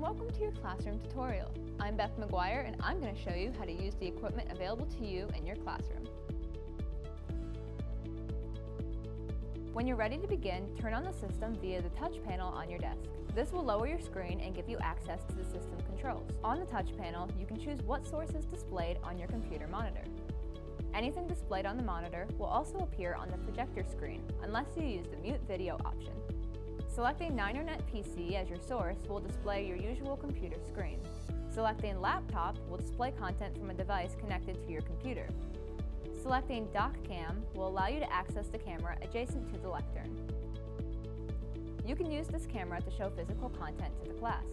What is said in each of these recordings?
Welcome to your classroom tutorial. I'm Beth McGuire and I'm going to show you how to use the equipment available to you in your classroom. When you're ready to begin, turn on the system via the touch panel on your desk. This will lower your screen and give you access to the system controls. On the touch panel, you can choose what source is displayed on your computer monitor. Anything displayed on the monitor will also appear on the projector screen unless you use the mute video option. Selecting NinerNet PC as your source will display your usual computer screen. Selecting Laptop will display content from a device connected to your computer. Selecting Dock Cam will allow you to access the camera adjacent to the lectern. You can use this camera to show physical content to the class.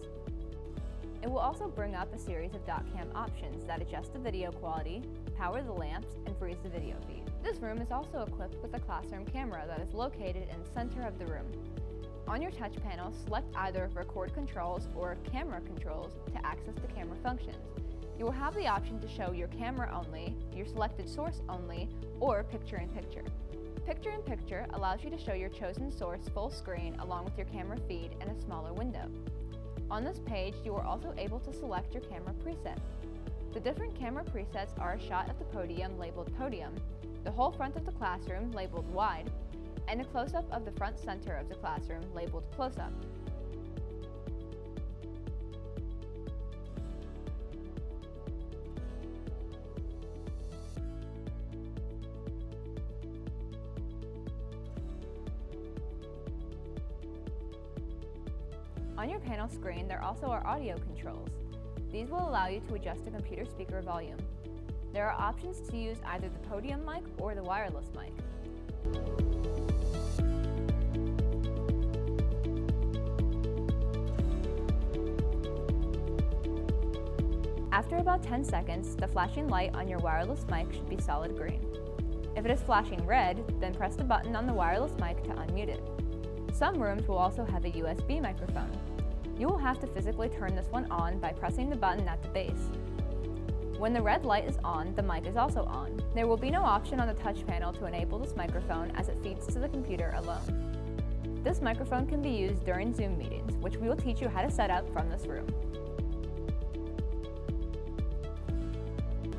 It will also bring up a series of Dock Cam options that adjust the video quality, power the lamps, and freeze the video feed. This room is also equipped with a classroom camera that is located in the center of the room. On your touch panel, select either Record Controls or Camera Controls to access the camera functions. You will have the option to show your camera only, your selected source only, or picture-in-picture. Picture-in-picture allows you to show your chosen source full screen along with your camera feed in a smaller window. On this page, you are also able to select your camera preset. The different camera presets are a shot of the podium labeled Podium, the whole front of the classroom labeled Wide, and a close-up of the front center of the classroom labeled Close-Up. On your panel screen, there also are audio controls. These will allow you to adjust a computer speaker volume. There are options to use either the podium mic or the wireless mic. After about 10 seconds, the flashing light on your wireless mic should be solid green. If it is flashing red, then press the button on the wireless mic to unmute it. Some rooms will also have a USB microphone. You will have to physically turn this one on by pressing the button at the base. When the red light is on, the mic is also on. There will be no option on the touch panel to enable this microphone as it feeds to the computer alone. This microphone can be used during Zoom meetings, which we will teach you how to set up from this room.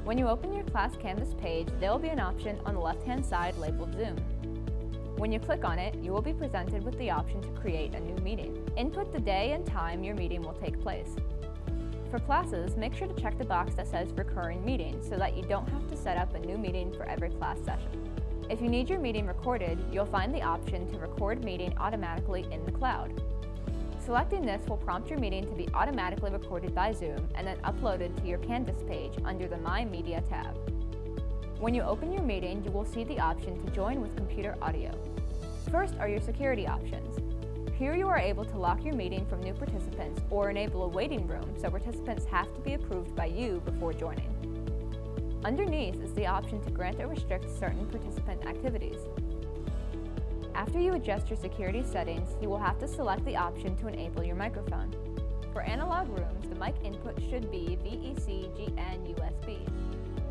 When you open your class Canvas page, there will be an option on the left-hand side labeled Zoom. When you click on it, you will be presented with the option to create a new meeting. Input the day and time your meeting will take place. For classes, make sure to check the box that says Recurring Meeting so that you don't have to set up a new meeting for every class session. If you need your meeting recorded, you'll find the option to record meeting automatically in the cloud. Selecting this will prompt your meeting to be automatically recorded by Zoom and then uploaded to your Canvas page under the My Media tab. When you open your meeting, you will see the option to join with computer audio. First are your security options. Here you are able to lock your meeting from new participants or enable a waiting room so participants have to be approved by you before joining. Underneath is the option to grant or restrict certain participant activities. After you adjust your security settings, you will have to select the option to enable your microphone. For analog rooms, the mic input should be VEC, GN, USB.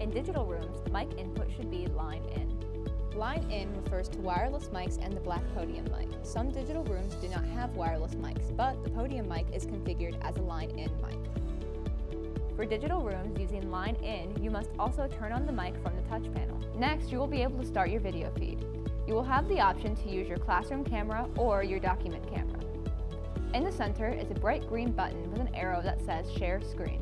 In digital rooms, the mic input should be line in. Line in refers to wireless mics and the black podium mic. Some digital rooms do not have wireless mics, but the podium mic is configured as a line in mic. For digital rooms using line in, you must also turn on the mic from the touch panel. Next, you will be able to start your video feed. You will have the option to use your classroom camera or your document camera. In the center is a bright green button with an arrow that says Share Screen.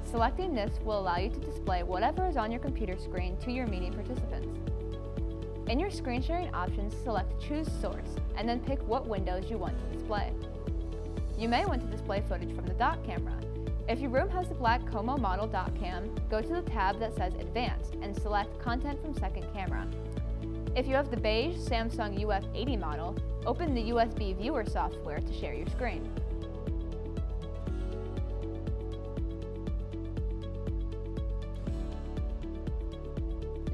Selecting this will allow you to display whatever is on your computer screen to your meeting participants. In your screen sharing options, select Choose Source and then pick what windows you want to display. You may want to display footage from the dock camera. If your room has the black Como model dock cam, go to the tab that says Advanced and select Content from Second Camera. If you have the beige Samsung UF80 model, open the USB Viewer software to share your screen.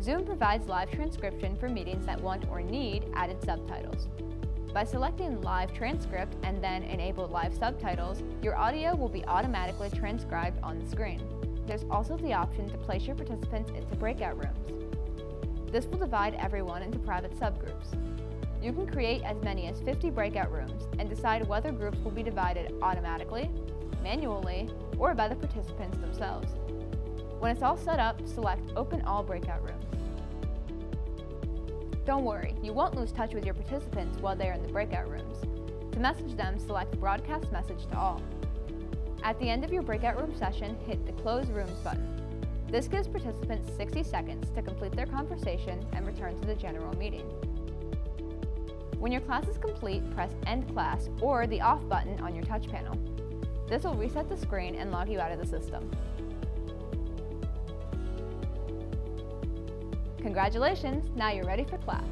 Zoom provides live transcription for meetings that want or need added subtitles. By selecting Live Transcript and then Enable Live Subtitles, your audio will be automatically transcribed on the screen. There's also the option to place your participants into breakout rooms. This will divide everyone into private subgroups. You can create as many as 50 breakout rooms and decide whether groups will be divided automatically, manually, or by the participants themselves. When it's all set up, select Open All Breakout Rooms. Don't worry, you won't lose touch with your participants while they are in the breakout rooms. To message them, select Broadcast Message to All. At the end of your breakout room session, hit the Close Rooms button. This gives participants 60 seconds to complete their conversation and return to the general meeting. When your class is complete, press End Class or the Off button on your touch panel. This will reset the screen and log you out of the system. Congratulations, now you're ready for class.